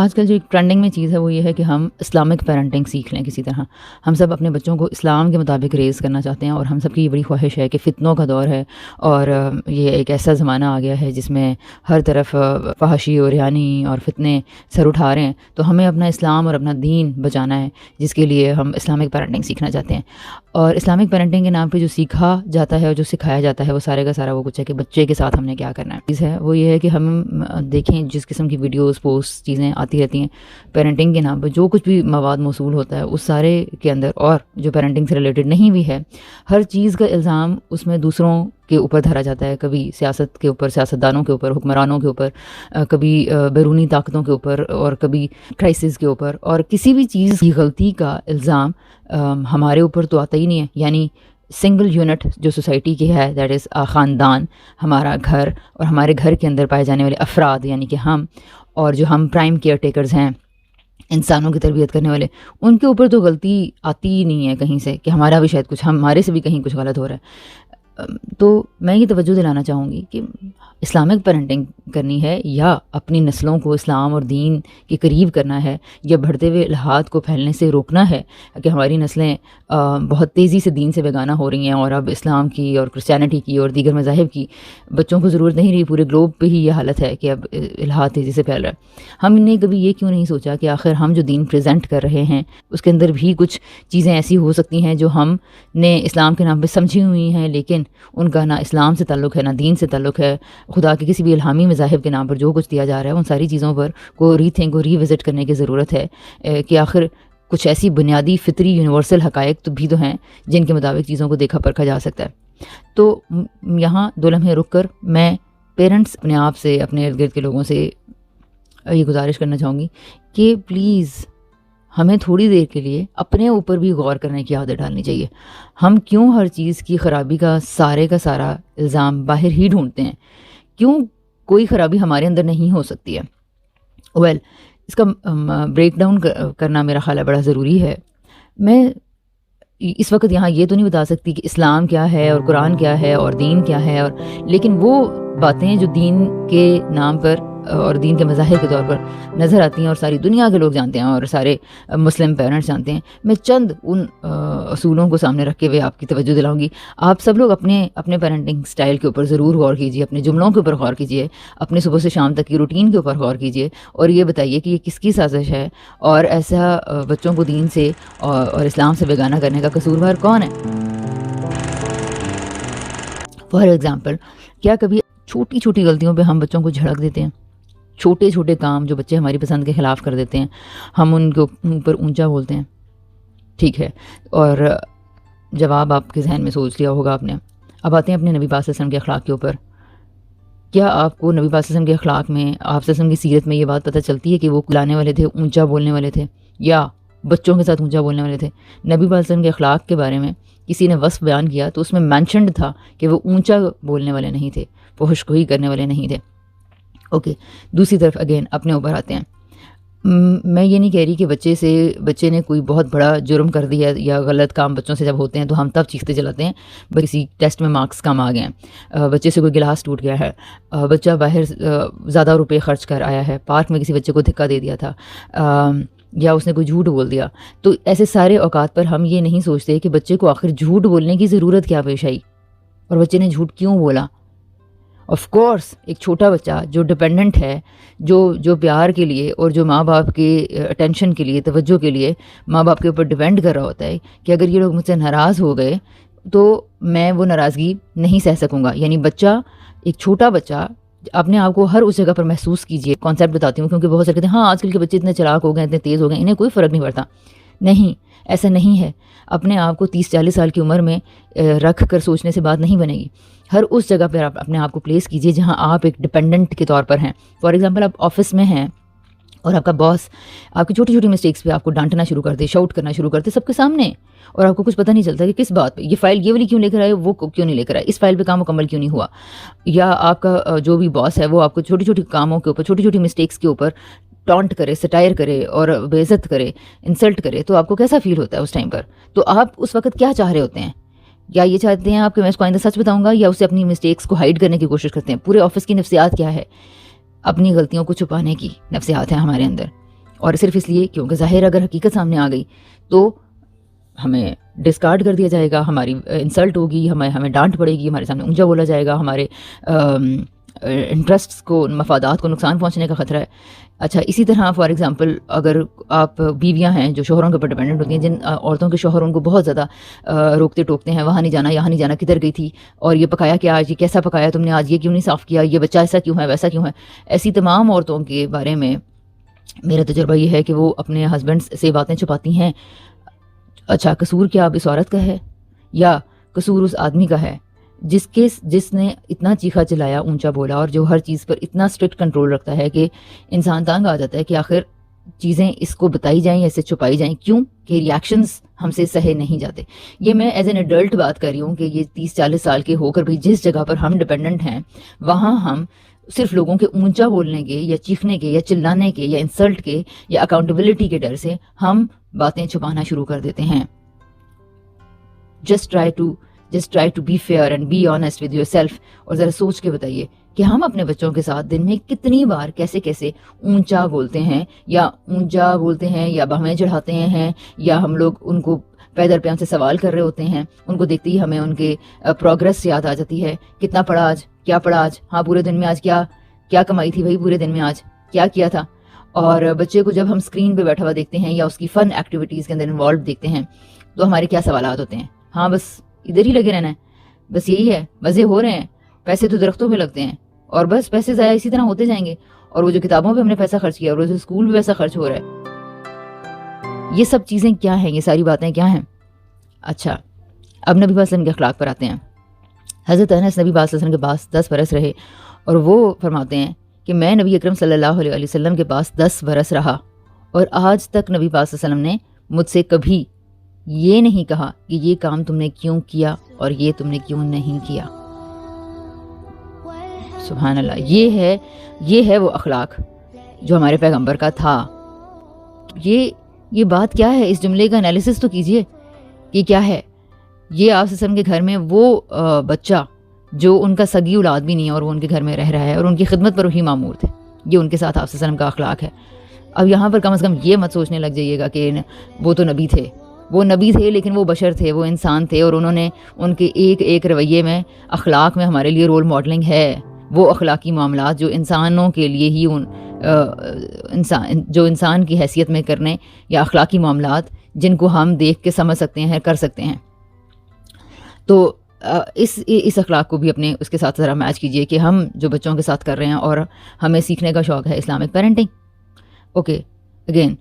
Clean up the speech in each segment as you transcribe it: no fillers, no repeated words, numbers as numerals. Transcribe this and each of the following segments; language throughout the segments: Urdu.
آج کل جو ایک ٹرینڈنگ میں چیز ہے وہ یہ ہے کہ ہم اسلامک پیرنٹنگ سیکھ لیں کسی طرح. ہم سب اپنے بچوں کو اسلام کے مطابق ریز کرنا چاہتے ہیں، اور ہم سب کی یہ بڑی خواہش ہے کہ فتنوں کا دور ہے، اور یہ ایک ایسا زمانہ آ گیا ہے جس میں ہر طرف فحاشی اور ریانی اور فتنے سر اٹھا رہے ہیں. تو ہمیں اپنا اسلام اور اپنا دین بچانا ہے، جس کے لیے ہم اسلامک پیرنٹنگ سیکھنا چاہتے ہیں. اور اسلامک پیرنٹنگ کے نام پہ جو سیکھا جاتا ہے اور جو سکھایا جاتا ہے وہ سارے کا سارا وہ کچھ ہے کہ بچے کے ساتھ ہم نے کیا کرنا ہے. چیز ہے وہ یہ ہے کہ ہم دیکھیں جس قسم کی ویڈیوز پوسٹ چیزیں آتی رہتی ہیں پیرنٹنگ کے نام پہ، جو کچھ بھی مواد موصول ہوتا ہے اس سارے کے اندر، اور جو پیرنٹنگ سے ریلیٹڈ نہیں بھی ہے، ہر چیز کا الزام اس میں دوسروں کے اوپر دھرا جاتا ہے. کبھی سیاست کے اوپر، سیاستدانوں کے اوپر، حکمرانوں کے اوپر، کبھی بیرونی طاقتوں کے اوپر، اور کبھی کرائسس کے اوپر. اور کسی بھی چیز کی غلطی کا الزام ہمارے اوپر تو آتا ہی نہیں ہے. یعنی سنگل یونٹ جو سوسائٹی کی ہے، دیٹ از خاندان، ہمارا گھر، اور ہمارے گھر کے اندر پائے جانے والے افراد یعنی کہ ہم، اور جو ہم پرائم کیئر ٹیکرز ہیں، انسانوں کی تربیت کرنے والے، ان کے اوپر تو غلطی آتی ہی نہیں ہے کہیں سے کہ ہمارا بھی شاید کچھ، ہمارے سے بھی کہیں کچھ غلط ہو رہا ہے. تو میں یہ توجہ دلانا چاہوں گی کہ اسلامک پیرنٹنگ کرنی ہے یا اپنی نسلوں کو اسلام اور دین کے قریب کرنا ہے، یا بڑھتے ہوئے الحاد کو پھیلنے سے روکنا ہے کہ ہماری نسلیں بہت تیزی سے دین سے بیگانہ ہو رہی ہیں، اور اب اسلام کی اور کرسچینٹی کی اور دیگر مذاہب کی بچوں کو ضرورت نہیں رہی. پورے گلوب پہ ہی یہ حالت ہے کہ اب الحاد تیزی سے پھیل رہا ہے. ہم نے کبھی یہ کیوں نہیں سوچا کہ آخر ہم جو دین پریزنٹ کر رہے ہیں اس کے اندر بھی کچھ چیزیں ایسی ہو سکتی ہیں جو ہم نے اسلام کے نام پہ سمجھی ہوئی ہیں، لیکن ان کا نہ اسلام سے تعلق ہے، نہ دین سے تعلق ہے. خدا کے کسی بھی الہامی مذاہب کے نام پر جو کچھ دیا جا رہا ہے، ان ساری چیزوں پر کو ری تھنک اور ری وزٹ کرنے کی ضرورت ہے کہ آخر کچھ ایسی بنیادی فطری یونیورسل حقائق تو بھی تو ہیں جن کے مطابق چیزوں کو دیکھا پرکھا جا سکتا ہے. تو یہاں 2 لمحے رک کر میں پیرنٹس اپنے آپ سے، اپنے ارد گرد کے لوگوں سے یہ گزارش کرنا چاہوں گی کہ پلیز ہمیں تھوڑی دیر کے لیے اپنے اوپر بھی غور کرنے کی عادت ڈالنی چاہیے. ہم کیوں ہر چیز کی خرابی کا سارا الزام باہر ہی ڈھونڈتے ہیں؟ کیوں کوئی خرابی ہمارے اندر نہیں ہو سکتی ہے؟ اس کا بریک ڈاؤن کرنا میرا خیال ہے بڑا ضروری ہے. میں اس وقت یہاں یہ تو نہیں بتا سکتی کہ اسلام کیا ہے اور قرآن کیا ہے اور دین کیا ہے، لیکن وہ باتیں جو دین کے نام پر اور دین کے مذاہب کے طور پر نظر آتی ہیں اور ساری دنیا کے لوگ جانتے ہیں اور سارے مسلم پیرنٹس جانتے ہیں، میں چند ان اصولوں کو سامنے رکھ کے آپ کی توجہ دلاؤں گی. آپ سب لوگ اپنے پیرنٹنگ سٹائل کے اوپر ضرور غور کیجیے، اپنے جملوں کے اوپر غور کیجیے، اپنے صبح سے شام تک کی روٹین کے اوپر غور کیجیے، اور یہ بتائیے کہ یہ کس کی سازش ہے، اور ایسا بچوں کو دین سے اور اسلام سے بیگانہ کرنے کا قصوروار کون ہے. فار ایگزامپل، کیا کبھی چھوٹی چھوٹی غلطیوں پہ ہم بچوں کو جھڑک دیتے ہیں؟ چھوٹے چھوٹے کام جو بچے ہماری پسند کے خلاف کر دیتے ہیں، ہم ان کے اوپر اونچا بولتے ہیں. ٹھیک ہے، اور جواب آپ کے ذہن میں سوچ لیا ہوگا آپ نے. اب آتے ہیں اپنے نبی پاک صلی اللہ علیہ وسلم کے اخلاق کے اوپر. کیا آپ کو نبی پاک صلی اللہ علیہ وسلم کے اخلاق میں، آپ صلی اللہ علیہ وسلم کی سیرت میں یہ بات پتہ چلتی ہے کہ وہ کلانے والے تھے، اونچا بولنے والے تھے، یا بچوں کے ساتھ اونچا بولنے والے تھے؟ نبی پاک صلی اللہ علیہ وسلم کے اخلاق کے بارے میں کسی نے وصف بیان کیا تو اس میں مینشنڈ تھا کہ وہ اونچا بولنے والے نہیں تھے، فحش گوئی کرنے والے نہیں تھے. اوکے، دوسری طرف اگین اپنے اوپر آتے ہیں. میں یہ نہیں کہہ رہی کہ بچے نے کوئی بہت بڑا جرم کر دیا یا غلط کام بچوں سے جب ہوتے ہیں تو ہم تب چیختے چلاتے ہیں کسی ٹیسٹ میں مارکس کم آ گئے ہیں، بچے سے کوئی گلاس ٹوٹ گیا ہے، بچہ باہر زیادہ روپے خرچ کر آیا ہے، پارک میں کسی بچے کو دھکا دے دیا تھا، یا اس نے کوئی جھوٹ بول دیا. تو ایسے سارے اوقات پر ہم یہ نہیں سوچتے کہ بچے کو آخر جھوٹ بولنے کی ضرورت کیا پیش آئی، اور بچے نے جھوٹ کیوں بولا. آف کورس ایک چھوٹا بچہ جو ڈپینڈنٹ ہے، جو پیار کے لیے اور جو ماں باپ کے اٹینشن کے لیے، توجہ کے لیے ماں باپ کے اوپر ڈیپینڈ کر رہا ہوتا ہے کہ اگر یہ لوگ مجھ سے ناراض ہو گئے تو میں وہ ناراضگی نہیں سہ سکوں گا. یعنی بچہ، ایک چھوٹا بچہ، اپنے آپ کو ہر اس جگہ پر محسوس کیجئے. کانسیپٹ بتاتی ہوں کیونکہ بہت سے کہتے ہیں ہاں آج کل کے بچے اتنے چلاک ہو گئے، اتنے تیز ہو گئے، انہیں کوئی فرق نہیں پڑتا. نہیں، ایسا نہیں ہے. اپنے آپ کو 30-40 سال کی عمر میں رکھ کر سوچنے سے بات نہیں بنے گی. ہر اس جگہ پہ آپ اپنے آپ کو پلیس کیجئے جہاں آپ ایک ڈیپینڈنٹ کے طور پر ہیں. فار ایگزامپل، آپ آفس میں ہیں اور آپ کا باس آپ کی چھوٹی چھوٹی مسٹیکس پہ آپ کو ڈانٹنا شروع کر دے، شاؤٹ کرنا شروع کر دے سب کے سامنے، اور آپ کو کچھ پتہ نہیں چلتا کہ کس بات پہ یہ فائل یہ والی کیوں لے کر آئے، وہ کیوں نہیں لے کر آئے، اس فائل پہ کام مکمل کیوں نہیں ہوا. یا آپ کا جو بھی باس ہے وہ آپ کو چھوٹی چھوٹی کاموں کے اوپر، چھوٹی چھوٹی مسٹیکس کے اوپر ٹانٹ کرے، سٹائر کرے اور بے عزت کرے، انسلٹ کرے، تو آپ کو کیسا فیل ہوتا ہے اس ٹائم پر؟ تو آپ اس وقت کیا چاہ رہے ہوتے ہیں؟ یا یہ چاہتے ہیں آپ کہ میں اس کو آئندہ سچ بتاؤں گا، یا اسے اپنی مسٹیکس کو ہائڈ کرنے کی کوشش کرتے ہیں؟ پورے آفس کی نفسیات کیا ہے؟ اپنی غلطیوں کو چھپانے کی نفسیات ہیں ہمارے اندر. اور صرف اس لیے کیونکہ ظاہر اگر حقیقت سامنے آ گئی تو ہمیں ڈسکارڈ کر دیا جائے گا، ہماری انسلٹ ہوگی، ہمیں ڈانٹ پڑے گی، ہمارے سامنے اونچا بولا جائے گا، ہمارے انٹرسٹس کو، مفادات کو نقصان پہنچنے کا خطرہ ہے۔ اچھا، اسی طرح فار ایگزامپل اگر آپ بیویاں ہیں جو شوہروں کے اوپر ڈپینڈنٹ ہوتی ہیں، جن عورتوں کے شوہر ان کو بہت زیادہ روکتے ٹوکتے ہیں، وہاں نہیں جانا، یہاں نہیں جانا، کدھر گئی تھی، اور یہ پکایا کیا آج، یہ کیسا پکایا تم نے آج، یہ کیوں نہیں صاف کیا، یہ بچہ ایسا کیوں ہے، ویسا کیوں ہے، ایسی تمام عورتوں کے بارے میں میرا تجربہ یہ ہے کہ وہ اپنے ہسبینڈ سے باتیں چھپاتی ہیں۔ اچھا، قصور کیا اب اس عورت کا ہے یا قصور اس آدمی کا ہے جس نے اتنا چیخا چلایا، اونچا بولا، اور جو ہر چیز پر اتنا اسٹرکٹ کنٹرول رکھتا ہے کہ انسان تانگ آ جاتا ہے کہ آخر چیزیں اس کو بتائی جائیں یا اسے چھپائی جائیں، کیوں کہ ریاکشنز ہم سے سہے نہیں جاتے۔ یہ میں ایز این ایڈلٹ بات کر رہی ہوں کہ یہ 30-40 سال کے ہو کر بھی جس جگہ پر ہم ڈپینڈنٹ ہیں وہاں ہم صرف لوگوں کے اونچا بولنے کے یا چیخنے کے یا چلانے کے یا انسلٹ کے یا اکاؤنٹیبلٹی کے ڈر سے ہم باتیں چھپانا شروع کر دیتے ہیں۔ Just try to be fair and be honest with yourself، اور ذرا سوچ کے بتائیے کہ ہم اپنے بچوں کے ساتھ دن میں کتنی بار کیسے اونچا بولتے ہیں یا بہمیں چڑھاتے ہیں، یا ہم لوگ ان کو پیدر پہ ہم سے سوال کر رہے ہوتے ہیں، ان کو دیکھتے ہی ہمیں ان کے پروگرس یاد آ جاتی ہے، کتنا پڑھا آج، کیا پڑھا آج، ہاں پورے دن میں آج کیا کمائی تھی بھائی، پورے دن میں آج کیا تھا۔ اور بچے کو جب ہم اسکرین پہ بیٹھا ہوا دیکھتے ہیں یا اس کی فن ایکٹیویٹیز کے اندر انوالو دیکھتے ہیں تو ہمارے کیا سوالات ہوتے ہیں؟ ہاں بس ادھر ہی لگے رہنا ہے، بس یہی ہے، مزے ہو رہے ہیں، پیسے تو درختوں پہ لگتے ہیں، اور بس پیسے ضائع اسی طرح ہوتے جائیں گے، اور وہ جو کتابوں پہ ہم نے پیسہ خرچ کیا اور وہ جو اسکول میں پیسہ خرچ ہو رہا ہے، یہ سب چیزیں کیا ہیں، یہ ساری باتیں کیا ہیں؟ اچھا، اب نبی صلی اللہ علیہ وسلم کے اخلاق پر آتے ہیں۔ حضرت انس نبی صلی اللہ علیہ وسلم کے پاس 10 برس رہے، اور وہ فرماتے ہیں کہ میں نبی اکرم صلی اللہ علیہ وسلم کے پاس 10 برس رہا، اور آج تک نبی پاک صلی اللہ علیہ وسلم نے مجھ سے کبھی یہ نہیں کہا کہ یہ کام تم نے کیوں کیا اور یہ تم نے کیوں نہیں کیا۔ سبحان اللہ، یہ ہے وہ اخلاق جو ہمارے پیغمبر کا تھا۔ یہ بات کیا ہے؟ اس جملے کا انالیسس تو کیجئے کہ کیا ہے یہ۔ آپ صلی اللہ علیہ وسلم کے گھر میں وہ بچہ جو ان کا سگی اولاد بھی نہیں ہے اور وہ ان کے گھر میں رہ رہا ہے اور ان کی خدمت پر وہی مامور تھے، یہ ان کے ساتھ آپ صلی اللہ علیہ وسلم کا اخلاق ہے۔ اب یہاں پر کم از کم یہ مت سوچنے لگ جائیے گا کہ وہ تو نبی تھے، وہ نبی تھے لیکن وہ بشر تھے، وہ انسان تھے، اور انہوں نے ان کے ایک رویے میں، اخلاق میں ہمارے لیے رول ماڈلنگ ہے۔ وہ اخلاقی معاملات جو انسانوں کے لیے ہی جو انسان کی حیثیت میں کرنے، یا اخلاقی معاملات جن کو ہم دیکھ کے سمجھ سکتے ہیں، کر سکتے ہیں۔ تو اس اخلاق کو بھی اپنے اس کے ساتھ ذرا میچ کیجئے کہ ہم جو بچوں کے ساتھ کر رہے ہیں، اور ہمیں سیکھنے کا شوق ہے اسلامک پیرنٹنگ۔ اوکے، اگین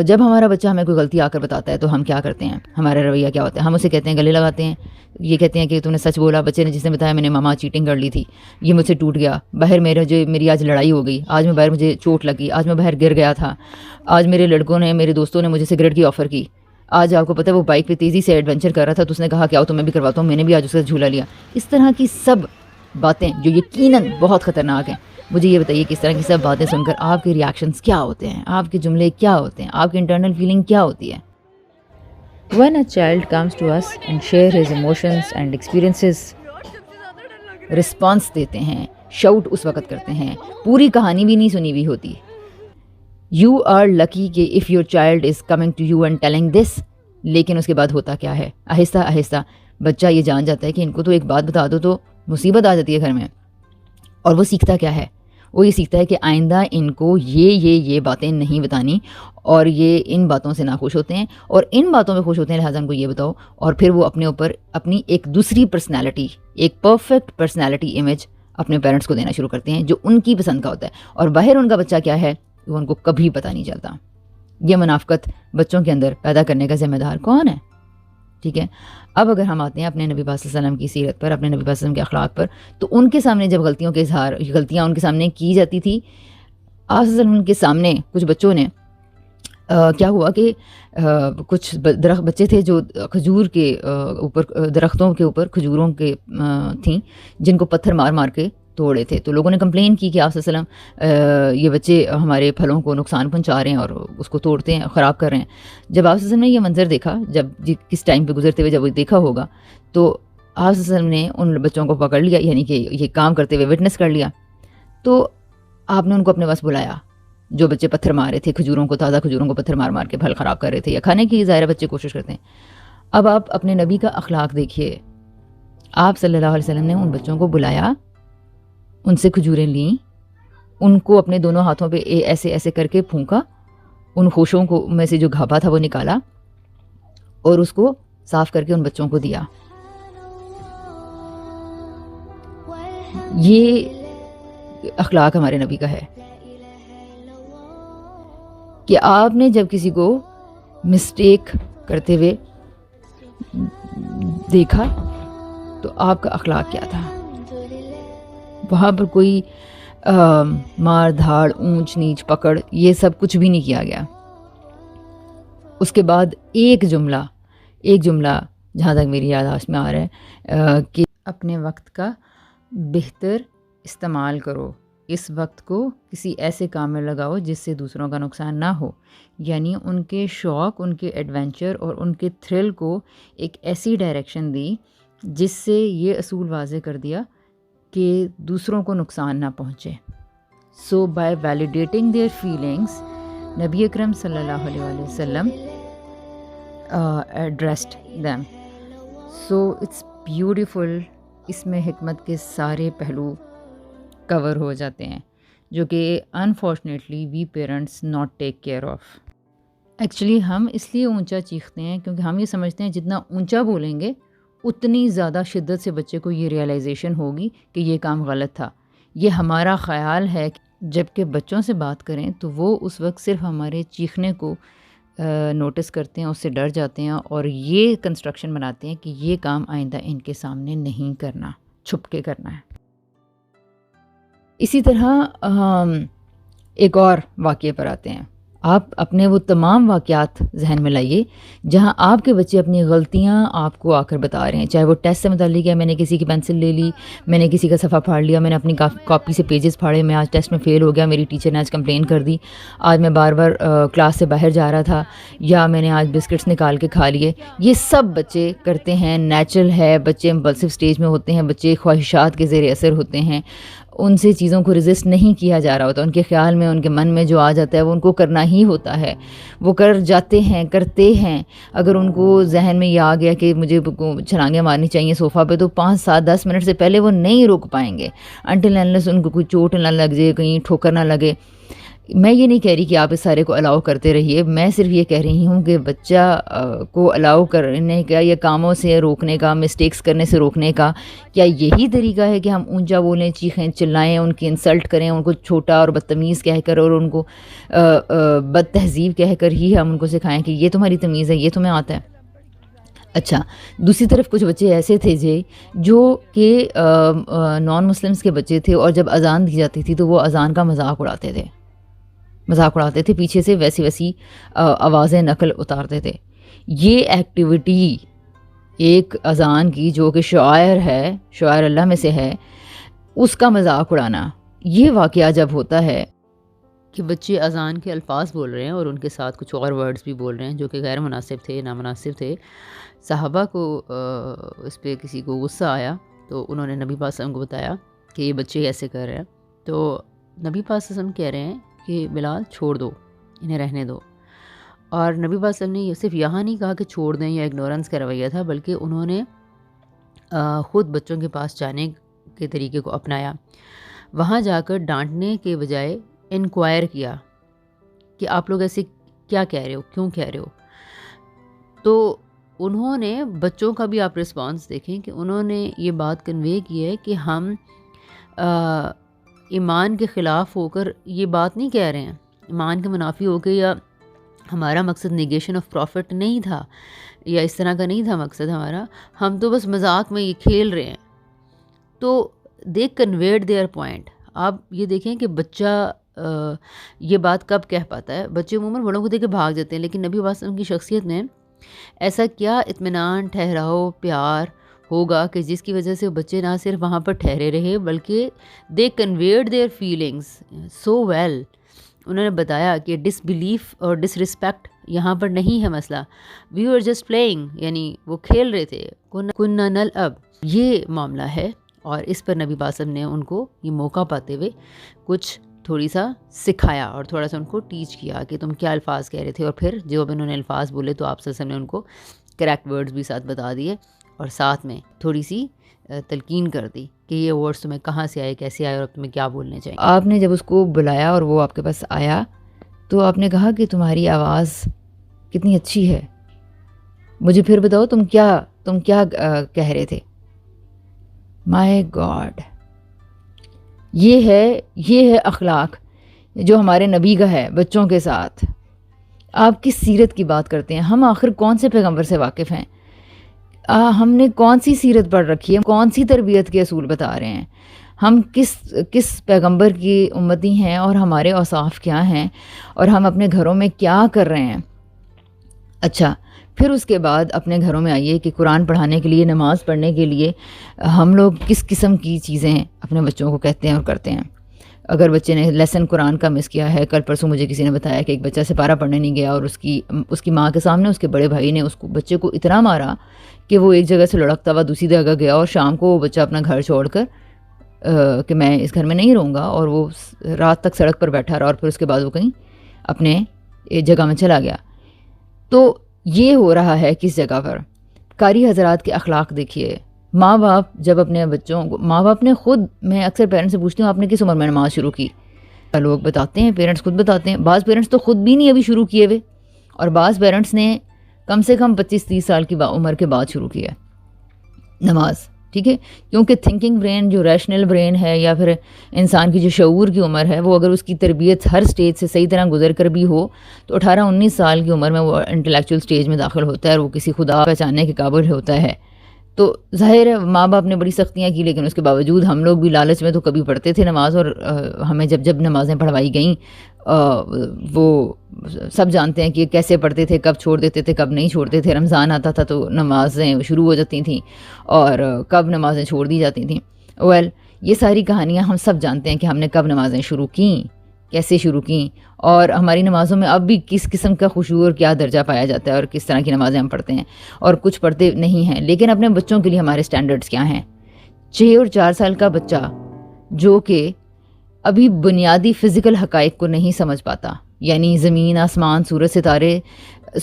جب ہمارا بچہ ہمیں کوئی غلطی آ کر بتاتا ہے تو ہم کیا کرتے ہیں؟ ہمارا رویہ کیا ہوتا ہے؟ ہم اسے کہتے ہیں، گلے لگاتے ہیں، یہ کہتے ہیں کہ تم نے سچ بولا۔ بچے نے جس نے بتایا میں نے ماما چیٹنگ کر لی تھی، یہ مجھ سے ٹوٹ گیا، باہر میری آج لڑائی ہو گئی، آج میں باہر مجھے چوٹ لگی، آج میں باہر گر گیا تھا، آج میرے دوستوں نے مجھے سگریٹ کی آفر کی، آج آپ کو پتہ ہے وہ بائک پہ تیزی سے ایڈونچر کر رہا تھا تو اس نے کہا کہ آؤ تو میں بھی کرواتا ہوں، میں نے بھی آج اس کا جھولا لیا۔ اس طرح کی سب باتیں جو یقیناً بہت خطرناک ہیں، مجھے یہ بتائیے کہ اس طرح کی سب باتیں سن کر آپ کے ریاکشنز کیا ہوتے ہیں؟ آپ کے جملے کیا ہوتے ہیں؟ آپ کی انٹرنل فیلنگ کیا ہوتی ہے؟ When a child comes to us and share his emotions and experiences، response دیتے ہیں، شاؤٹ اس وقت کرتے ہیں، پوری کہانی بھی نہیں سنی ہوئی ہوتی۔ You are lucky کہ if your child is coming to you and telling this، لیکن اس کے بعد ہوتا کیا ہے؟ آہستہ آہستہ بچہ یہ جان جاتا ہے کہ ان کو تو ایک بات بتا دو تو مصیبت آ جاتی ہے گھر میں، اور وہ سیکھتا کیا ہے؟ وہ یہ سیکھتا ہے کہ آئندہ ان کو یہ باتیں نہیں بتانی، اور یہ ان باتوں سے ناخوش ہوتے ہیں اور ان باتوں پہ خوش ہوتے ہیں، لہٰذا ان کو یہ بتاؤ، اور پھر وہ اپنے اوپر اپنی ایک دوسری پرسنالٹی، ایک پرفیکٹ پرسنالٹی امیج اپنے پیرنٹس کو دینا شروع کرتے ہیں جو ان کی پسند کا ہوتا ہے، اور باہر ان کا بچہ کیا ہے وہ ان کو کبھی پتہ نہیں چلتا۔ یہ منافقت بچوں کے اندر پیدا کرنے کا ذمہ دار کون ہے؟ ٹھیک ہے، اب اگر ہم آتے ہیں اپنے نبی پاک صلی اللہ علیہ وسلم کی سیرت پر، اپنے نبی پاک صلی اللہ علیہ وسلم کے اخلاق پر، تو ان کے سامنے جب غلطیاں ان کے سامنے کی جاتی تھی، آپ صلی اللہ علیہ وسلم کے سامنے کچھ بچوں نے کیا ہوا کہ کچھ بچے تھے جو کھجور کے اوپر، درختوں کے اوپر کھجوروں کے تھیں جن کو پتھر مار مار کے توڑے تھے، تو لوگوں نے کمپلین کی کہ آپ صلی اللہ علیہ وسلم یہ بچے ہمارے پھلوں کو نقصان پہنچا رہے ہیں اور اس کو توڑتے ہیں، خراب کر رہے ہیں۔ جب آپ صلی اللہ علیہ وسلم نے یہ منظر دیکھا، جب کس ٹائم پہ گزرتے ہوئے جب وہ دیکھا ہوگا، تو آپ صلی اللہ علیہ وسلم نے ان بچوں کو پکڑ لیا، یعنی کہ یہ کام کرتے ہوئے وٹنس کر لیا، تو آپ نے ان کو اپنے پاس بلایا جو بچے پتھر مار رہے تھے کھجوروں کو، تازہ کھجوروں کو پتھر مار مار کے پھل خراب کر رہے تھے، یا کھانے کی ظاہر بچے کوشش کرتے ہیں۔ اب آپ اپنے نبی کا اخلاق دیکھیے، آپ صلی اللہ علیہ وسلم نے ان بچوں کو بلایا، ان سے کھجوریں لیں، ان کو اپنے دونوں ہاتھوں پہ ایسے ایسے کر کے پھونکا، ان خوشوں کو میں سے جو گھابا تھا وہ نکالا اور اس کو صاف کر کے ان بچوں کو دیا۔ یہ اخلاق ہمارے نبی کا ہے کہ آپ نے جب کسی کو مسٹیک کرتے ہوئے دیکھا تو آپ کا اخلاق کیا تھا؟ وہاں پر کوئی مار دھاڑ، اونچ نیچ، پکڑ، یہ سب کچھ بھی نہیں کیا گیا۔ اس کے بعد ایک جملہ جہاں تک میری یادداشت میں آ رہا ہے کہ اپنے وقت کا بہتر استعمال کرو، اس وقت کو کسی ایسے کام میں لگاؤ جس سے دوسروں کا نقصان نہ ہو، یعنی ان کے شوق، ان کے ایڈونچر اور ان کے تھرل کو ایک ایسی ڈائریکشن دی جس سے یہ اصول واضح کر دیا کہ دوسروں کو نقصان نہ پہنچے۔ So by validating their feelings, نبی اکرم صلی اللہ علیہ وآلہ وسلم addressed them. So it's beautiful, اس میں حکمت کے سارے پہلو کور ہو جاتے ہیں جو کہ unfortunately we parents not take care of. Actually ہم اس لیے اونچا چیختے ہیں کیونکہ ہم یہ سمجھتے ہیں جتنا اونچا بولیں گے اتنی زیادہ شدت سے بچے کو یہ ریئلائزیشن ہوگی کہ یہ کام غلط تھا۔ یہ ہمارا خیال ہے، جب کہ بچوں سے بات کریں تو وہ اس وقت صرف ہمارے چیخنے کو نوٹس کرتے ہیں، اس سے ڈر جاتے ہیں اور یہ کنسٹرکشن بناتے ہیں کہ یہ کام آئندہ ان کے سامنے نہیں کرنا، چھپ کے کرنا ہے۔ اسی طرح ایک اور واقعے پر آتے ہیں۔ آپ اپنے وہ تمام واقعات ذہن میں لائیے جہاں آپ کے بچے اپنی غلطیاں آپ کو آ کر بتا رہے ہیں، چاہے وہ ٹیسٹ سے متعلق ہے، میں نے کسی کی پینسل لے لی، میں نے کسی کا صفحہ پھاڑ لیا، میں نے اپنی کاپی سے پیجز پھاڑے، میں آج ٹیسٹ میں فیل ہو گیا، میری ٹیچر نے آج کمپلین کر دی، آج میں بار بار کلاس سے باہر جا رہا تھا، یا میں نے آج بسکٹس نکال کے کھا لیے۔ یہ سب بچے کرتے ہیں، نیچرل ہے، بچے امپلسو اسٹیج میں ہوتے ہیں، بچے خواہشات کے زیر اثر ہوتے ہیں، ان سے چیزوں کو ریزسٹ نہیں کیا جا رہا ہوتا، ان کے خیال میں، ان کے من میں جو آ جاتا ہے وہ ان کو کرنا ہی ہوتا ہے، وہ کر جاتے ہیں، کرتے ہیں۔ اگر ان کو ذہن میں یہ آ گیا کہ مجھے چھلانگیں مارنی چاہیے صوفہ پہ، تو 5 7 10 منٹ سے پہلے وہ نہیں رک پائیں گے انٹل انلیس ان کو کوئی چوٹ نہ لگ جائے، کہیں ٹھوکر نہ لگے۔ میں یہ نہیں کہہ رہی کہ آپ اس سارے کو الاؤ کرتے رہیے، میں صرف یہ کہہ رہی ہوں کہ بچہ کو الاؤ کرنے کا یا کاموں سے روکنے کا، مسٹیکس کرنے سے روکنے کا کیا یہی طریقہ ہے کہ ہم اونچا بولیں، چیخیں، چلائیں، ان کی انسلٹ کریں، ان کو چھوٹا اور بدتمیز کہہ کر اور ان کو بد تہذیب کہہ کر ہی ہم ان کو سکھائیں کہ یہ تمہاری تمیز ہے، یہ تمہیں آتا ہے؟ اچھا، دوسری طرف کچھ بچے ایسے تھے جو کہ نان مسلمس کے بچے تھے، اور جب اذان دی جاتی تھی تو وہ اذان کا مذاق اڑاتے تھے، پیچھے سے ویسی آوازیں نقل اتارتے تھے۔ یہ ایکٹیویٹی ایک اذان کی جو کہ شعائر اللہ میں سے ہے، اس کا مذاق اڑانا، یہ واقعہ جب ہوتا ہے کہ بچے اذان کے الفاظ بول رہے ہیں اور ان کے ساتھ کچھ اور ورڈز بھی بول رہے ہیں جو کہ غیر مناسب تھے، نامناسب تھے، صحابہ کو اس پہ کسی کو غصہ آیا تو انہوں نے نبی پاک صلی اللہ علیہ وسلم کو بتایا کہ یہ بچے ایسے کر رہے ہیں، تو نبی پاک صلی اللہ علیہ وسلم کہہ رہے ہیں کہ بلال چھوڑ دو، انہیں رہنے دو۔ اور نبی پاک صلی اللہ علیہ وسلم نے یہ صرف یہاں نہیں کہا کہ چھوڑ دیں یا اگنورنس کا رویہ تھا، بلکہ انہوں نے خود بچوں کے پاس جانے کے طریقے کو اپنایا، وہاں جا کر ڈانٹنے کے بجائے انکوائر کیا کہ آپ لوگ ایسے کیا کہہ رہے ہو، کیوں کہہ رہے ہو۔ تو انہوں نے، بچوں کا بھی آپ رسپانس دیکھیں کہ انہوں نے یہ بات کنوے کی ہے کہ ہم ایمان کے خلاف ہو کر یہ بات نہیں کہہ رہے ہیں، ایمان کے منافی ہو کے، یا ہمارا مقصد نیگیشن آف پروفٹ نہیں تھا یا اس طرح کا نہیں تھا مقصد ہمارا، ہم تو بس مذاق میں یہ کھیل رہے ہیں۔ تو دے کنویڈ دیئر پوائنٹ۔ آپ یہ دیکھیں کہ بچہ یہ بات کب کہہ پاتا ہے؟ بچے عموماً بڑوں کو دیکھ کے بھاگ جاتے ہیں، لیکن نبی صلی اللہ علیہ وسلم کی شخصیت میں ایسا کیا اطمینان، ٹھہراؤ، پیار ہوگا کہ جس کی وجہ سے بچے نہ صرف وہاں پر ٹھہرے رہے بلکہ they conveyed their feelings so well. انہوں نے بتایا کہ ڈس بلیف اور ڈس رسپیکٹ یہاں پر نہیں ہے مسئلہ، وی آر جسٹ پلینگ، یعنی وہ کھیل رہے تھے، کننا نلعب، یہ معاملہ ہے۔ اور اس پر نبی صلی اللہ علیہ وسلم نے ان کو یہ موقع پاتے ہوئے کچھ تھوڑی سا سکھایا اور تھوڑا سا ان کو ٹیچ کیا کہ تم کیا الفاظ کہہ رہے تھے، اور پھر جو اب انہوں نے الفاظ بولے تو آپ صلی اللہ علیہ وسلم نے ان کو کریکٹ ورڈز بھی ساتھ بتا دیے، اور ساتھ میں تھوڑی سی تلقین کر دی کہ یہ ورڈز تمہیں کہاں سے آئے، کیسے آئے، اور اب تمہیں کیا بولنے چاہیے۔ آپ نے جب اس کو بلایا اور وہ آپ کے پاس آیا تو آپ نے کہا کہ تمہاری آواز کتنی اچھی ہے، مجھے پھر بتاؤ تم کیا کہہ رہے تھے۔ مائی گاڈ، یہ ہے اخلاق جو ہمارے نبی کا ہے بچوں کے ساتھ۔ آپ کس سیرت کی بات کرتے ہیں؟ ہم آخر کون سے پیغمبر سے واقف ہیں؟ ہم نے کون سی سیرت پڑھ رکھی ہے؟ کون سی تربیت کے اصول بتا رہے ہیں؟ ہم کس پیغمبر کی امتی ہیں اور ہمارے اوصاف کیا ہیں اور ہم اپنے گھروں میں کیا کر رہے ہیں؟ اچھا، پھر اس کے بعد اپنے گھروں میں آئیے کہ قرآن پڑھانے کے لیے، نماز پڑھنے کے لیے ہم لوگ کس قسم کی چیزیں اپنے بچوں کو کہتے ہیں اور کرتے ہیں۔ اگر بچے نے لیسن قرآن کا مس کیا ہے، کل پرسوں مجھے کسی نے بتایا کہ ایک بچہ سپارہ پڑھنے نہیں گیا اور اس کی ماں کے سامنے اس کے بڑے بھائی نے بچے کو اتنا مارا کہ وہ ایک جگہ سے لڑکتا ہوا دوسری جگہ گیا، اور شام کو وہ بچہ اپنا گھر چھوڑ کر کہ میں اس گھر میں نہیں رہوں گا، اور وہ رات تک سڑک پر بیٹھا رہا، اور پھر اس کے بعد وہ کہیں اپنے جگہ میں چلا گیا۔ تو یہ ہو رہا ہے کس جگہ پر؟ قاری حضرات کے اخلاق دیکھیے۔ ماں باپ جب اپنے بچوں کو، ماں باپ نے خود، میں اکثر پیرنٹس سے پوچھتی ہوں آپ نے کس عمر میں نماز شروع کی؟ لوگ بتاتے ہیں، پیرنٹس خود بتاتے ہیں، بعض پیرنٹس تو خود بھی نہیں ابھی شروع کیے ہوئے، اور بعض پیرنٹس نے کم سے کم 25-30 سال کی عمر کے بعد شروع کیا نماز، ٹھیک ہے؟ کیونکہ تھنکنگ برین، جو ریشنل برین ہے، یا پھر انسان کی جو شعور کی عمر ہے، وہ اگر اس کی تربیت ہر سٹیج سے صحیح طرح گزر کر بھی ہو تو 18-19 سال کی عمر میں وہ انٹلیکچوئل سٹیج میں داخل ہوتا ہے اور وہ کسی خدا پہچاننے کے قابل ہوتا ہے۔ تو ظاہر ہے ماں باپ نے بڑی سختیاں کی، لیکن اس کے باوجود ہم لوگ بھی لالچ میں تو کبھی پڑھتے تھے نماز، اور ہمیں جب نمازیں پڑھوائی گئیں وہ سب جانتے ہیں کہ کیسے پڑھتے تھے، کب چھوڑ دیتے تھے، کب نہیں چھوڑتے تھے، رمضان آتا تھا تو نمازیں شروع ہو جاتی تھیں اور کب نمازیں چھوڑ دی جاتی تھیں۔ یہ ساری کہانیاں ہم سب جانتے ہیں کہ ہم نے کب نمازیں شروع کیں، کیسے شروع کیں، اور ہماری نمازوں میں اب بھی کس قسم کا خشوع اور کیا درجہ پایا جاتا ہے، اور کس طرح کی نمازیں ہم پڑھتے ہیں، اور کچھ پڑھتے نہیں ہیں۔ لیکن اپنے بچوں کے لیے ہمارے سٹینڈرڈز کیا ہیں؟ 6 اور 4 سال کا بچہ جو کہ ابھی بنیادی فزیکل حقائق کو نہیں سمجھ پاتا، یعنی زمین، آسمان، سورج، ستارے،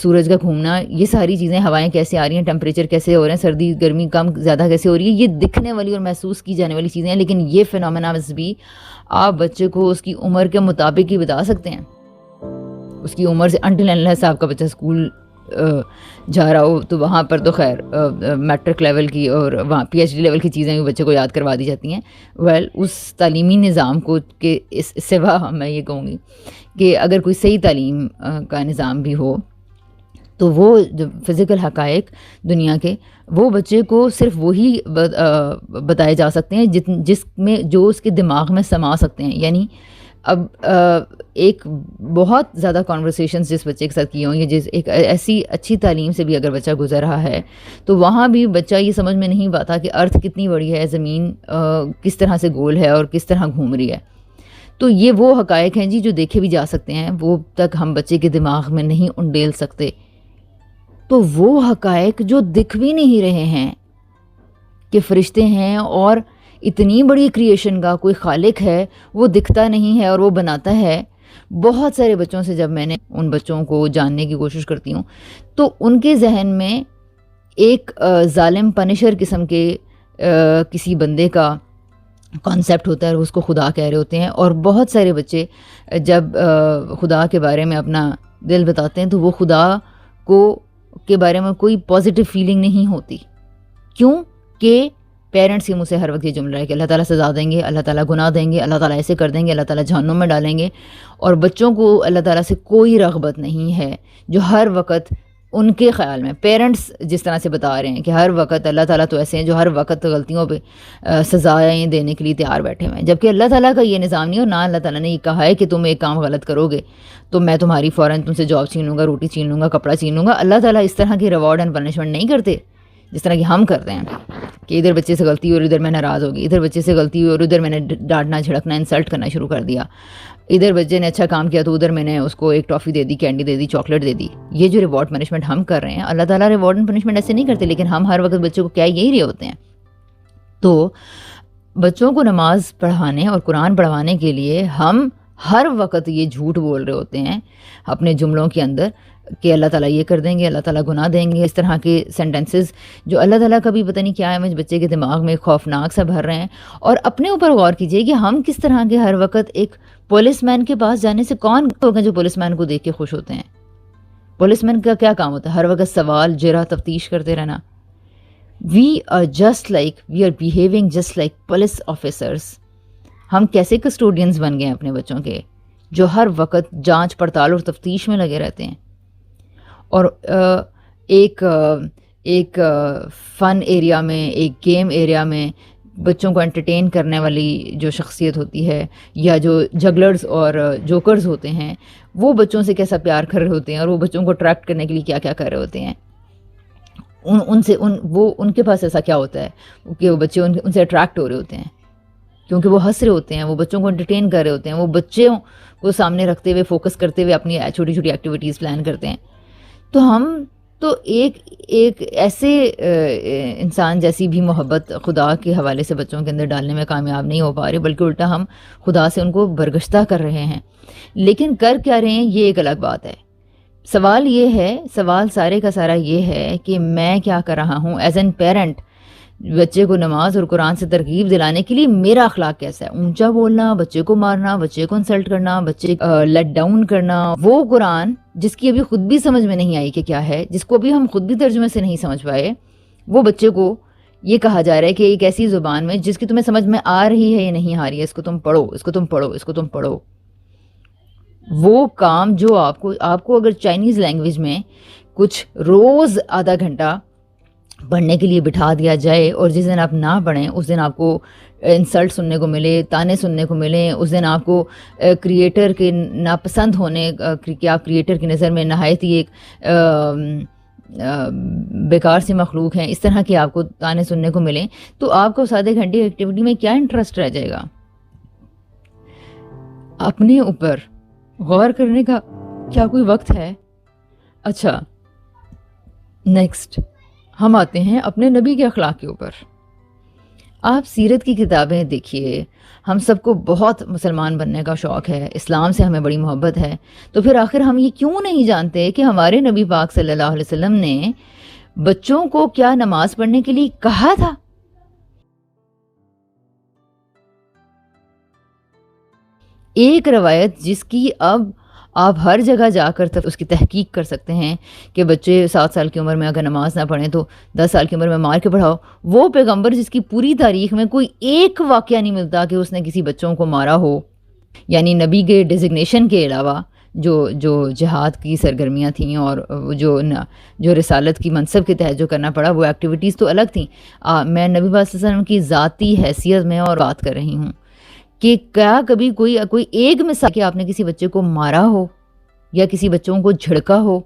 سورج کا گھومنا، یہ ساری چیزیں، ہوائیں کیسے آ رہی ہیں، ٹیمپریچر کیسے ہو رہے ہیں، سردی گرمی کم زیادہ کیسے ہو رہی ہے، یہ دکھنے والی اور محسوس کی جانے والی چیزیں ہیں۔ لیکن یہ فینومیناز بھی آپ بچے کو اس کی عمر کے مطابق ہی بتا سکتے ہیں۔ اس کی عمر سے انٹل انلیس آپ کا بچہ اسکول جا رہا ہو تو وہاں پر تو خیر میٹرک لیول کی اور وہاں پی ایچ ڈی لیول کی چیزیں بھی بچے کو یاد کروا دی جاتی ہیں۔ اس تعلیمی نظام کو کہ اس سوا میں یہ کہوں گی کہ اگر کوئی صحیح تعلیم کا نظام بھی ہو تو وہ جو فزیکل حقائق دنیا کے، وہ بچے کو صرف وہی بتائے جا سکتے ہیں جس میں جو اس کے دماغ میں سما سکتے ہیں۔ یعنی اب ایک بہت زیادہ کانورسیشنز جس بچے کے ساتھ کی ہوں، یا جس ایک ایسی اچھی تعلیم سے بھی اگر بچہ گزر رہا ہے تو وہاں بھی بچہ یہ سمجھ میں نہیں پاتا کہ ارتھ کتنی بڑی ہے، زمین کس طرح سے گول ہے اور کس طرح گھوم رہی ہے۔ تو یہ وہ حقائق ہیں جی جو دیکھے بھی جا سکتے ہیں، وہ تک ہم بچے کے دماغ میں نہیں انڈیل سکتے۔ تو وہ حقائق جو دکھ بھی نہیں رہے ہیں کہ فرشتے ہیں اور اتنی بڑی کریشن کا کوئی خالق ہے، وہ دکھتا نہیں ہے اور وہ بناتا ہے۔ بہت سارے بچوں سے جب میں نے ان بچوں کو جاننے کی کوشش کرتی ہوں تو ان کے ذہن میں ایک ظالم پنشر قسم کے کسی بندے کا کانسیپٹ ہوتا ہے اور اس کو خدا کہہ رہے ہوتے ہیں، اور بہت سارے بچے جب خدا کے بارے میں اپنا دل بتاتے ہیں تو وہ خدا کے بارے میں کوئی پازیٹیو فیلنگ نہیں ہوتی۔ کیوں کہ پیرنٹس کے منہ سے ہر وقت یہ جملہ ہے کہ اللہ تعالیٰ سزا دیں گے، اللہ تعالیٰ گناہ دیں گے، اللہ تعالیٰ ایسے کر دیں گے، اللہ تعالیٰ جہنم میں ڈالیں گے، اور بچوں کو اللہ تعالیٰ سے کوئی رغبت نہیں ہے، جو ہر وقت ان کے خیال میں پیرنٹس جس طرح سے بتا رہے ہیں کہ ہر وقت اللہ تعالیٰ تو ایسے ہیں جو ہر وقت غلطیوں پہ سزائیں دینے کے لیے تیار بیٹھے ہوئے ہیں، جبکہ اللہ تعالیٰ کا یہ نظام نہیں، اور نہ اللہ تعالیٰ نے یہ کہا ہے کہ تم ایک کام غلط کرو گے تو میں تمہاری فوراً تم سے جاب چھین لوں گا، روٹی چھین لوں گا، کپڑا چھین لوں گا۔ اللہ تعالیٰ اس طرح کی ریوارڈ اینڈ پنشمنٹ نہیں کرتے جس طرح کہ ہم کرتے ہیں کہ ادھر بچے سے غلطی ہوئی اور ادھر میں ناراض ہوگی، ادھر بچے سے غلطی ہوئی اور ادھر میں نے ڈانٹنا، جھڑکنا، انسلٹ کرنا شروع کر دیا، ادھر بچے نے اچھا کام کیا تو ادھر میں نے اس کو ایک ٹافی دے دی، کینڈی دے دی، چاکلیٹ دے دی۔ یہ جو ریوارڈ پنشمنٹ ہم کر رہے ہیں، اللہ تعالیٰ ریوارڈ اینڈ پنشمنٹ ایسے نہیں کرتے، لیکن ہم ہر وقت بچوں کو کیا یہی رہے ہوتے ہیں۔ تو بچوں کو نماز پڑھانے اور قرآن پڑھوانے کے لیے ہم ہر وقت یہ جھوٹ بول رہے ہوتے ہیں اپنے جملوں کے اندر کہ اللہ تعالیٰ یہ کر دیں گے، اللہ تعالیٰ گناہ دیں گے، اس طرح کے سینٹنسز جو اللہ تعالیٰ کا بھی پتہ نہیں کیا ہے مجھ بچے کے دماغ میں خوفناک سا بھر رہے ہیں۔ اور اپنے اوپر غور کیجئے کہ ہم کس طرح کے ہر وقت ایک پولیس مین کے پاس جانے سے کون لوگ ہیں جو پولیس مین کو دیکھ کے خوش ہوتے ہیں؟ پولیس مین کا کیا کام ہوتا ہے؟ ہر وقت سوال جرح تفتیش کرتے رہنا۔ We are behaving just like police officers. ہم کیسے کسٹوڈینز بن گئے ہیں اپنے بچوں کے، جو ہر وقت جانچ پڑتال اور تفتیش میں لگے رہتے ہیں۔ اور ایک فن ایریا میں، ایک گیم ایریا میں بچوں کو انٹرٹین کرنے والی جو شخصیت ہوتی ہے، یا جو جگلرز اور جوکرز ہوتے ہیں، وہ بچوں سے کیسا پیار کر رہے ہوتے ہیں، اور وہ بچوں کو اٹریکٹ کرنے کے لیے کیا کیا کر رہے ہوتے ہیں۔ ان کے پاس ایسا کیا ہوتا ہے کہ وہ بچے ان سے اٹریکٹ ہو رہے ہوتے ہیں، کیونکہ وہ ہنس رہے ہوتے ہیں، وہ بچوں کو انٹرٹین کر رہے ہوتے ہیں، وہ بچوں کو سامنے رکھتے ہوئے فوکس کرتے ہوئے اپنی چھوٹی چھوٹی ایکٹیویٹیز پلان کرتے ہیں۔ تو ہم تو ایک ایسے انسان جیسی بھی محبت خدا کے حوالے سے بچوں کے اندر ڈالنے میں کامیاب نہیں ہو پا رہے، بلکہ الٹا ہم خدا سے ان کو برگشتہ کر رہے ہیں۔ لیکن کر کیا رہے ہیں یہ ایک الگ بات ہے۔ سوال سارے کا سارا یہ ہے کہ میں کیا کر رہا ہوں ایز این پیرنٹ، بچے کو نماز اور قرآن سے ترغیب دلانے کے لیے میرا اخلاق کیسا ہے؟ اونچا بولنا، بچے کو مارنا، بچے کو انسلٹ کرنا، بچے لیٹ ڈاؤن کرنا، وہ قرآن جس کی ابھی خود بھی سمجھ میں نہیں آئی کہ کیا ہے، جس کو ابھی ہم خود بھی ترجمے سے نہیں سمجھ پائے، وہ بچے کو یہ کہا جا رہا ہے کہ ایک ایسی زبان میں جس کی تمہیں سمجھ میں آ رہی ہے یا نہیں آ رہی ہے، اس کو تم پڑھو، اس کو تم پڑھو، اس کو تم پڑھو۔ وہ کام جو آپ کو اگر چائنیز لینگویج میں کچھ روز آدھا گھنٹہ پڑھنے کے لیے بٹھا دیا جائے، اور جس دن آپ نہ پڑھیں اس دن آپ کو انسلٹ سننے کو ملے، تانے سننے کو ملیں، اس دن آپ کو کریٹر کے ناپسند ہونے کہ آپ کریٹر کی نظر میں نہایت ہی ایک بیکار سی مخلوق ہیں، اس طرح کے آپ کو تانے سننے کو ملیں، تو آپ کو اس آدھے گھنٹے ایکٹیویٹی میں کیا انٹرسٹ رہ جائے گا؟ اپنے اوپر غور کرنے کا کیا کوئی وقت ہے؟ اچھا، نیکسٹ ہم آتے ہیں اپنے نبی کے اخلاق کے اوپر۔ آپ سیرت کی کتابیں دیکھیے، ہم سب کو بہت مسلمان بننے کا شوق ہے، اسلام سے ہمیں بڑی محبت ہے، تو پھر آخر ہم یہ کیوں نہیں جانتے کہ ہمارے نبی پاک صلی اللہ علیہ وسلم نے بچوں کو کیا نماز پڑھنے کے لیے کہا تھا؟ ایک روایت جس کی اب آپ ہر جگہ جا کر اس کی تحقیق کر سکتے ہیں کہ بچے 7 سال کی عمر میں اگر نماز نہ پڑھیں تو 10 سال کی عمر میں مار کے پڑھاؤ۔ وہ پیغمبر جس کی پوری تاریخ میں کوئی ایک واقعہ نہیں ملتا کہ اس نے کسی بچوں کو مارا ہو، یعنی نبی کے ڈیزگنیشن کے علاوہ جو جہاد کی سرگرمیاں تھیں اور جو رسالت کی منصب کے تحت جو کرنا پڑا وہ ایکٹیویٹیز تو الگ تھیں۔ میں نبی صلی اللہ علیہ وسلم کی ذاتی حیثیت میں اور بات کر رہی ہوں کہ کیا کبھی کوئی ایک مثال کہ آپ نے کسی بچے کو مارا ہو یا کسی بچوں کو جھڑکا ہو؟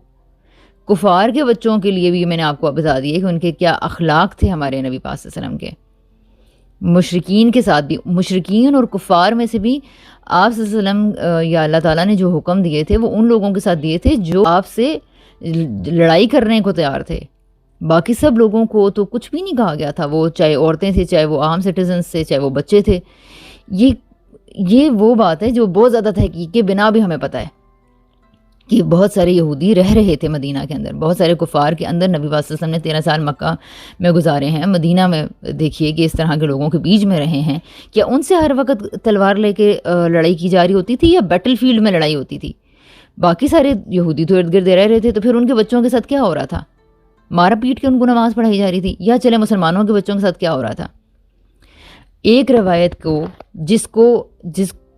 کفار کے بچوں کے لیے بھی میں نے آپ کو بتا دیا کہ ان کے کیا اخلاق تھے ہمارے نبی پاک صلی اللہ علیہ وسلم کے۔ مشرکین کے ساتھ بھی، مشرکین اور کفار میں سے بھی آپ صلی اللہ علیہ وسلم یا اللہ تعالیٰ نے جو حکم دیے تھے وہ ان لوگوں کے ساتھ دیے تھے جو آپ سے لڑائی کرنے کو تیار تھے۔ باقی سب لوگوں کو تو کچھ بھی نہیں کہا گیا تھا، وہ چاہے عورتیں تھے، چاہے وہ عام سٹیزنز تھے، چاہے وہ بچے تھے۔ یہ وہ بات ہے جو بہت زیادہ تحقیق کے بنا بھی ہمیں پتہ ہے کہ بہت سارے یہودی رہ رہے تھے مدینہ کے اندر، بہت سارے کفار کے اندر نبی صلی اللہ علیہ وسلم نے 13 سال مکہ میں گزارے ہیں، مدینہ میں دیکھیے کہ اس طرح کے لوگوں کے بیچ میں رہے ہیں۔ کیا ان سے ہر وقت تلوار لے کے لڑائی کی جا رہی ہوتی تھی یا بیٹل فیلڈ میں لڑائی ہوتی تھی؟ باقی سارے یہودی تو ارد گرد رہ رہے تھے، تو پھر ان کے بچوں کے ساتھ کیا ہو رہا تھا؟ مارا پیٹ کے ان کو نماز پڑھائی جا رہی تھی، یا چلے مسلمانوں کے بچوں کے ساتھ کیا ہو رہا تھا؟ ایک روایت کو جس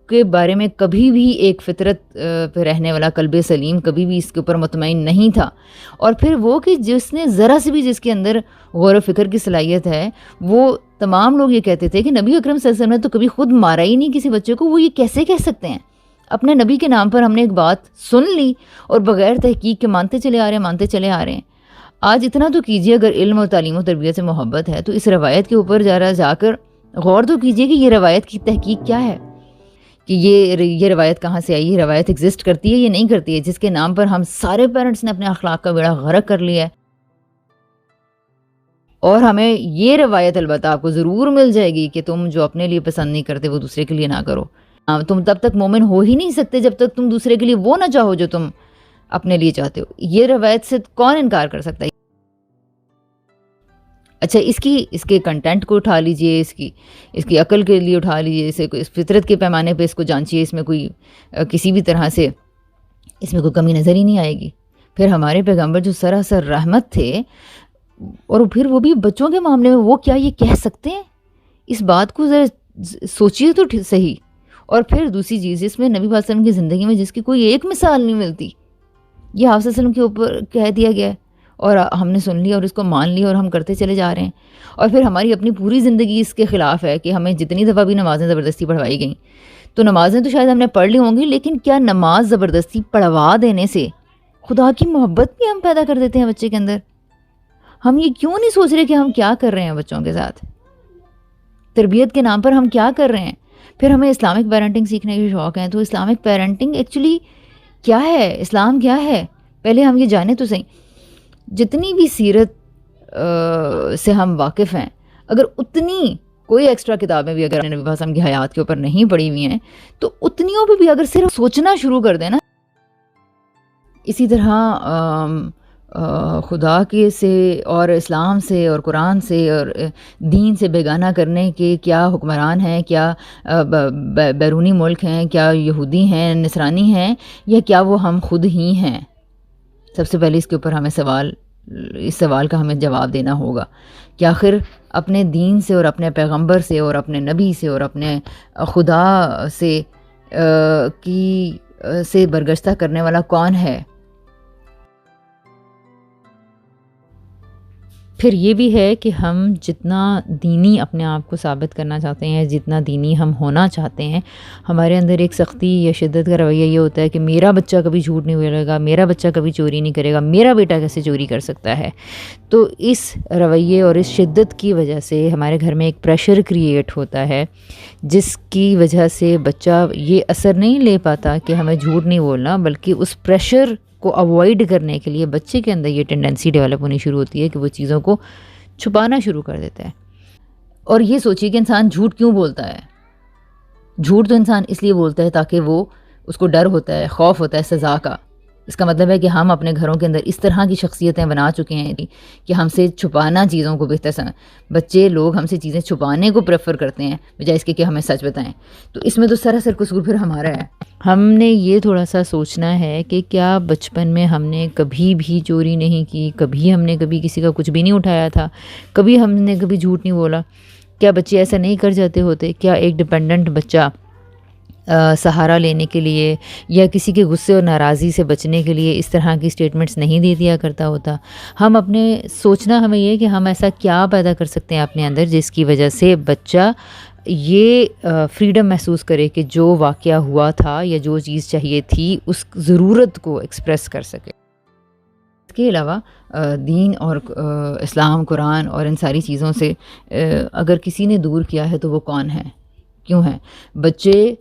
کے بارے میں کبھی بھی ایک فطرت پہ رہنے والا قلب سلیم کبھی بھی اس کے اوپر مطمئن نہیں تھا، اور پھر وہ کہ جس نے ذرا سے بھی جس کے اندر غور و فکر کی صلاحیت ہے، وہ تمام لوگ یہ کہتے تھے کہ نبی اکرم صلی اللہ علیہ وسلم نے تو کبھی خود مارا ہی نہیں کسی بچے کو، وہ یہ کیسے کہہ سکتے ہیں؟ اپنے نبی کے نام پر ہم نے ایک بات سن لی اور بغیر تحقیق کے مانتے چلے آ رہے ہیں۔ آج اتنا تو کیجیے، اگر علم و تعلیم و تربیت سے محبت ہے تو اس روایت کے اوپر جا کر غور تو کیجیے کہ یہ روایت کی تحقیق کیا ہے، کہ یہ روایت کہاں سے آئی، یہ روایت ایگزسٹ کرتی ہے یا نہیں کرتی ہے، جس کے نام پر ہم سارے پیرنٹس نے اپنے اخلاق کا بیڑا غرق کر لیا ہے۔ اور ہمیں یہ روایت البتہ آپ کو ضرور مل جائے گی کہ تم جو اپنے لیے پسند نہیں کرتے وہ دوسرے کے لیے نہ کرو۔ تم تب تک مومن ہو ہی نہیں سکتے جب تک تم دوسرے کے لیے وہ نہ چاہو جو تم اپنے لیے چاہتے ہو. یہ روایت سے کون انکار کر سکتا ہے؟ اچھا اس کے کنٹینٹ کو اٹھا لیجئے، اس کی عقل کے لیے اٹھا لیجئے، اس فطرت کے پیمانے پہ اس کو جانچیے، اس میں کوئی کسی بھی طرح سے اس میں کوئی کمی نظر ہی نہیں آئے گی. پھر ہمارے پیغمبر جو سراسر رحمت تھے، اور پھر وہ بھی بچوں کے معاملے میں وہ کیا یہ کہہ سکتے ہیں؟ اس بات کو ذرا سوچیے تو صحیح. اور پھر دوسری چیز، جس میں نبی صلی اللہ علیہ وسلم کی زندگی میں جس کی کوئی ایک مثال نہیں ملتی، یہ آپ صلی اللہ علیہ وسلم کے اوپر کہہ دیا گیا ہے اور ہم نے سن لیا اور اس کو مان لیا اور ہم کرتے چلے جا رہے ہیں. اور پھر ہماری اپنی پوری زندگی اس کے خلاف ہے کہ ہمیں جتنی دفعہ بھی نمازیں زبردستی پڑھوائی گئیں، تو نمازیں تو شاید ہم نے پڑھ لی ہوں گی، لیکن کیا نماز زبردستی پڑھوا دینے سے خدا کی محبت بھی ہم پیدا کر دیتے ہیں بچے کے اندر؟ ہم یہ کیوں نہیں سوچ رہے کہ ہم کیا کر رہے ہیں بچوں کے ساتھ؟ تربیت کے نام پر ہم کیا کر رہے ہیں؟ پھر ہمیں اسلامک پیرنٹنگ سیکھنے کے شوق ہیں، تو اسلامک پیرنٹنگ ایکچولی کیا ہے؟ اسلام کیا ہے؟ پہلے ہم یہ جانیں تو صحیح. جتنی بھی سیرت سے ہم واقف ہیں، اگر اتنی کوئی ایکسٹرا کتابیں بھی اگر نبی صلی اللہ علیہ وسلم کی حیات کے اوپر نہیں پڑھی ہوئی ہیں، تو اتنیوں پہ بھی اگر صرف سوچنا شروع کر دیں نا. اسی طرح خدا کے سے اور اسلام سے اور قرآن سے اور دین سے بیگانہ کرنے کے کیا حکمران ہیں، کیا بیرونی ملک ہیں، کیا یہودی ہیں، نصرانی ہیں، یا کیا وہ ہم خود ہی ہیں؟ سب سے پہلے اس کے اوپر ہمیں اس سوال کا ہمیں جواب دینا ہوگا کہ آخر اپنے دین سے اور اپنے پیغمبر سے اور اپنے نبی سے اور اپنے خدا سے برگشتہ کرنے والا کون ہے؟ پھر یہ بھی ہے کہ ہم جتنا دینی اپنے آپ کو ثابت کرنا چاہتے ہیں، جتنا دینی ہم ہونا چاہتے ہیں، ہمارے اندر ایک سختی یا شدت کا رویہ یہ ہوتا ہے کہ میرا بچہ کبھی جھوٹ نہیں بولے گا، میرا بچہ کبھی چوری نہیں کرے گا، میرا بیٹا کیسے چوری کر سکتا ہے؟ تو اس رویے اور اس شدت کی وجہ سے ہمارے گھر میں ایک پریشر کریٹ ہوتا ہے، جس کی وجہ سے بچہ یہ اثر نہیں لے پاتا کہ ہمیں جھوٹ نہیں بولنا، بلکہ اس پریشر کو اوائڈ کرنے کے لیے بچے کے اندر یہ ٹینڈنسی ڈیولپ ہونی شروع ہوتی ہے کہ وہ چیزوں کو چھپانا شروع کر دیتا ہے. اور یہ سوچیے کہ انسان جھوٹ کیوں بولتا ہے؟ جھوٹ تو انسان اس لیے بولتا ہے تاکہ اس کو ڈر ہوتا ہے، خوف ہوتا ہے سزا کا. اس کا مطلب ہے کہ ہم اپنے گھروں کے اندر اس طرح کی شخصیتیں بنا چکے ہیں کہ ہم سے چھپانا چیزوں کو بہتر بچے لوگ ہم سے چیزیں چھپانے کو پریفر کرتے ہیں بجائے اس کے کہ ہمیں سچ بتائیں. تو اس میں تو سراسر قصور پھر ہمارا ہے. ہم نے یہ تھوڑا سا سوچنا ہے کہ کیا بچپن میں ہم نے کبھی بھی چوری نہیں کی، کبھی ہم نے کبھی کسی کا کچھ بھی نہیں اٹھایا تھا، کبھی ہم نے کبھی جھوٹ نہیں بولا؟ کیا بچے ایسا نہیں کر جاتے ہوتے؟ کیا ایک ڈپینڈنٹ بچہ سہارا لینے کے لیے یا کسی کے غصے اور ناراضی سے بچنے کے لیے اس طرح کی سٹیٹمنٹس نہیں دے دیا کرتا ہوتا؟ ہم ہمیں یہ کہ ہم ایسا کیا پیدا کر سکتے ہیں اپنے اندر جس کی وجہ سے بچہ یہ فریڈم محسوس کرے کہ جو واقعہ ہوا تھا یا جو چیز چاہیے تھی اس ضرورت کو ایکسپریس کر سکے. اس کے علاوہ دین اور اسلام، قرآن اور ان ساری چیزوں سے اگر کسی نے دور کیا ہے تو وہ کون ہے، کیوں ہے؟ بچے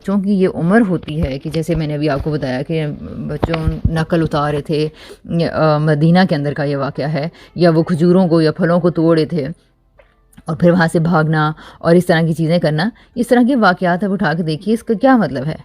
چونکہ یہ عمر ہوتی ہے کہ جیسے میں نے ابھی آپ کو بتایا کہ بچوں نقل اتارے تھے، مدینہ کے اندر کا یہ واقعہ ہے، یا وہ کھجوروں کو یا پھلوں کو توڑے تھے اور پھر وہاں سے بھاگنا اور اس طرح کی چیزیں کرنا. اس طرح کے واقعات اب اٹھا کے دیکھیے، اس کا کیا مطلب ہے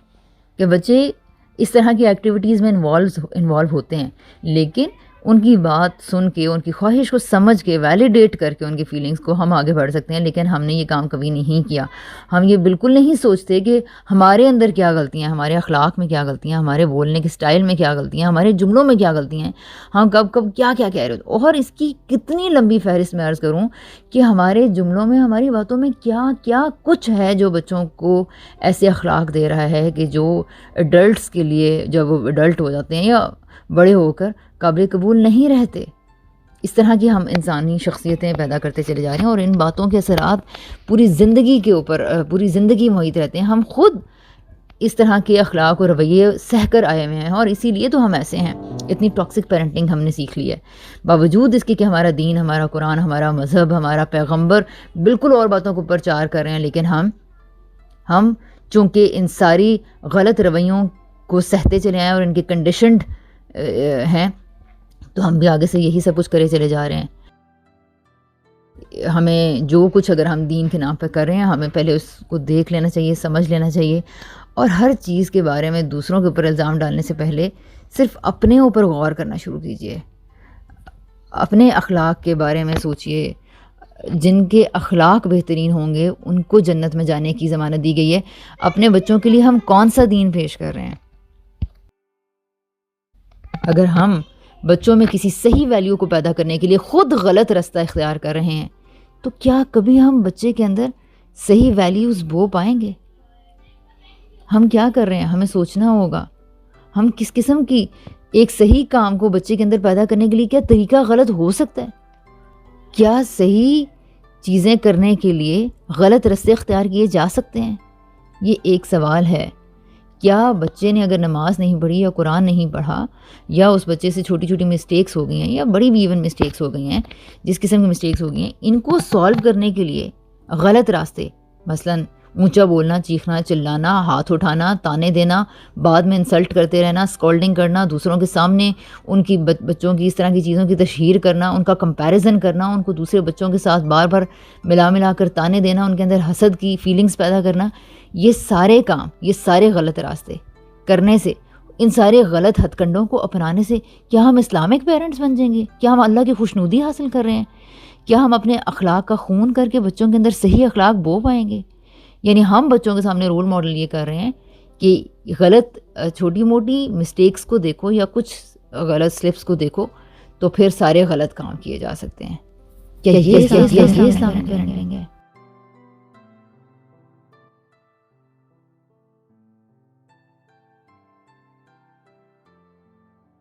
کہ بچے اس طرح کی ایکٹیویٹیز میں انوالو ہوتے ہیں، لیکن ان کی بات سن کے، ان کی خواہش کو سمجھ کے، ویلیڈیٹ کر کے ان کی فیلنگز کو ہم آگے بڑھ سکتے ہیں. لیکن ہم نے یہ کام کبھی نہیں کیا. ہم یہ بالکل نہیں سوچتے کہ ہمارے اندر کیا غلطیاں ہیں، ہمارے اخلاق میں کیا غلطیاں ہیں، ہمارے بولنے کے سٹائل میں کیا غلطیاں ہیں، ہمارے جملوں میں کیا غلطیاں ہیں، ہم کب کیا کہہ رہے ہوتے. اور اس کی کتنی لمبی فہرست میں عرض کروں کہ ہمارے جملوں میں، ہماری باتوں میں کیا کچھ ہے جو بچوں کو ایسے اخلاق دے رہا ہے کہ جو ایڈلٹس کے لیے جب وہ ایڈلٹ ہو جاتے ہیں یا بڑے ہو کر قابل قبول نہیں رہتے. اس طرح کی ہم انسانی شخصیتیں پیدا کرتے چلے جا رہے ہیں اور ان باتوں کے اثرات پوری زندگی کے اوپر پوری زندگی محیط رہتے ہیں. ہم خود اس طرح کے اخلاق اور رویے سہ کر آئے ہوئے ہیں اور اسی لیے تو ہم ایسے ہیں. اتنی ٹاکسک پیرنٹنگ ہم نے سیکھ لی ہے، باوجود اس کے کہ ہمارا دین، ہمارا قرآن، ہمارا مذہب، ہمارا پیغمبر بالکل اور باتوں کو پرچار کر رہے ہیں، لیکن ہم چونکہ ان ساری غلط رویوں کو سہتے چلے آئے اور ان کے کنڈیشنڈ ہیں، تو ہم بھی آگے سے یہی سب کچھ کرے چلے جا رہے ہیں. ہمیں جو کچھ اگر ہم دین کے نام پہ کر رہے ہیں ہمیں پہلے اس کو دیکھ لینا چاہیے، سمجھ لینا چاہیے، اور ہر چیز کے بارے میں دوسروں کے اوپر الزام ڈالنے سے پہلے صرف اپنے اوپر غور کرنا شروع کیجیے، اپنے اخلاق کے بارے میں سوچئے۔ جن کے اخلاق بہترین ہوں گے ان کو جنت میں جانے کی ضمانت دی گئی ہے۔ اپنے بچوں کے لیے ہم کون سا دین پیش کر رہے ہیں؟ اگر ہم بچوں میں کسی صحیح ویلیو کو پیدا کرنے کے لیے خود غلط راستہ اختیار کر رہے ہیں تو کیا کبھی ہم بچے کے اندر صحیح ویلیوز بو پائیں گے؟ ہم کیا کر رہے ہیں؟ ہمیں سوچنا ہوگا ہم کس قسم کی ایک صحیح کام کو بچے کے اندر پیدا کرنے کے لیے کیا طریقہ غلط ہو سکتا ہے؟ کیا صحیح چیزیں کرنے کے لیے غلط راستے اختیار کیے جا سکتے ہیں؟ یہ ایک سوال ہے۔ کیا بچے نے اگر نماز نہیں پڑھی یا قرآن نہیں پڑھا، یا اس بچے سے چھوٹی چھوٹی مسٹیکس ہو گئی ہیں یا بڑی بھی ایون مسٹیکس ہو گئی ہیں، جس قسم کی مسٹیکس ہو گئی ہیں، ان کو سالو کرنے کے لیے غلط راستے، مثلاً اونچا بولنا، چیخنا، چلانا، ہاتھ اٹھانا، تانے دینا، بعد میں انسلٹ کرتے رہنا، اسکالڈنگ کرنا، دوسروں کے سامنے ان کی بچوں کی اس طرح کی چیزوں کی تشہیر کرنا، ان کا کمپیریزن کرنا، ان کو دوسرے بچوں کے ساتھ بار بار ملا کر تانے دینا، ان کے اندر حسد کی فیلنگز پیدا کرنا، یہ سارے کام، یہ سارے غلط راستے کرنے سے، ان سارے غلط ہتھ کنڈوں کو اپنانے سے کیا ہم اسلامک پیرنٹس بن جائیں گے؟ کیا ہم اللہ کی خوشنودی حاصل کر رہے ہیں؟ کیا ہم اپنے اخلاق کا خون کر کے بچوں کے اندر صحیح اخلاق بو پائیں گے؟ یعنی ہم بچوں کے سامنے رول ماڈل یہ کر رہے ہیں کہ غلط چھوٹی موٹی مسٹیکس کو دیکھو یا کچھ غلط سلپس کو دیکھو تو پھر سارے غلط کام کیے جا سکتے ہیں۔ کیا یہ اسلامک پیرنٹنگ ہے؟